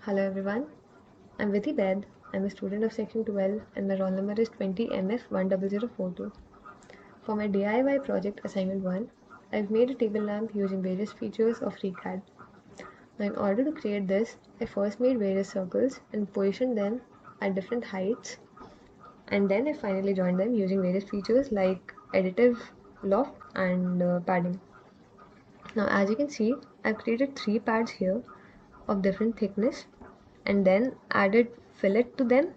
Hello everyone, I'm Vidhi Baid. I'm a student of section 12 and my roll number is 20MF10042. For my DIY project assignment 1, I've made a table lamp using various features of FreeCAD. Now in order to create this, I first made various circles and positioned them at different heights, and then I finally joined them using various features like additive loft and padding. Now as you can see, I've created 3 pads here of different thickness and then added fillet to them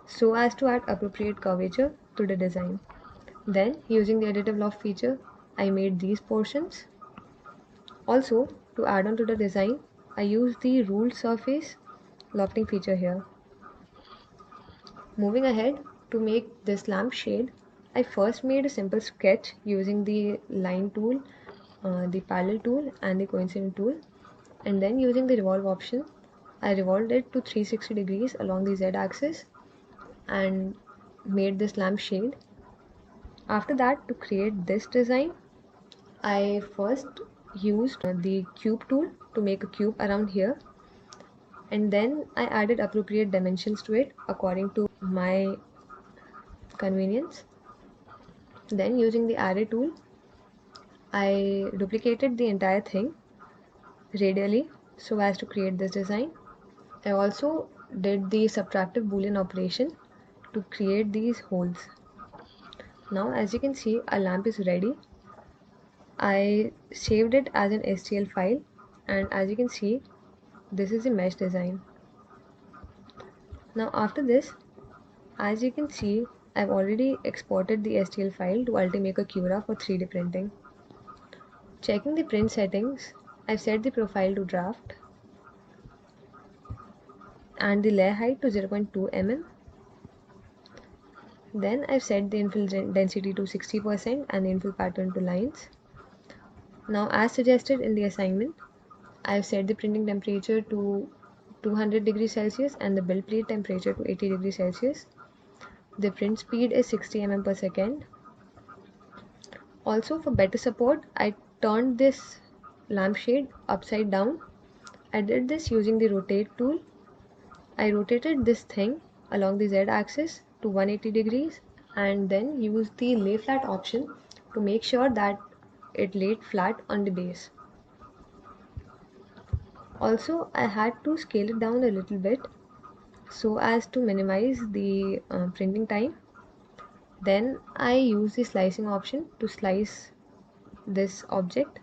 so as to add appropriate curvature to the design. Then using the additive loft feature, I made these portions. Also, to add on to the design, I used the ruled surface lofting feature here. Moving ahead, to make this lamp shade, I first made a simple sketch using the line tool, the parallel tool and the coincident tool, and then using the revolve option, I revolved it to 360 degrees along the Z axis and made this lamp shade. After that, to create this design, I first used the cube tool to make a cube around here, and then I added appropriate dimensions to it according to my convenience. Then using the array tool, I duplicated the entire thing radially so as to create this design. I also did the subtractive boolean operation to create these holes. Now as you can see, our lamp is ready. I saved it as an STL file, and as you can see, this is the mesh design. Now after this, as you can see, I've already exported the STL file to Ultimaker Cura for 3D printing. Checking the print settings, I've set the profile to draft and the layer height to 0.2 mm. Then I've set the infill density to 60% and the infill pattern to lines. Now as suggested in the assignment, I've set the printing temperature to 200 degrees Celsius and the build plate temperature to 80 degrees Celsius. The print speed is 60 mm per second. Also, for better support, I turned this lampshade upside down. I did this using the rotate tool. I rotated this thing along the Z axis to 180 degrees and then used the lay flat option to make sure that it laid flat on the base. Also, I had to scale it down a little bit so as to minimize the printing time. Then I use the slicing option to slice this object,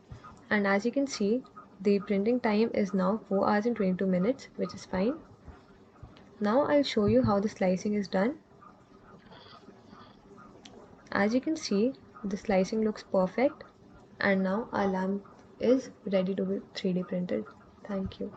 and as you can see, the printing time is now 4 hours and 22 minutes, which is fine. Now I'll show you how the slicing is done. As you can see, the slicing looks perfect, and now our lamp is ready to be 3D printed. Thank you.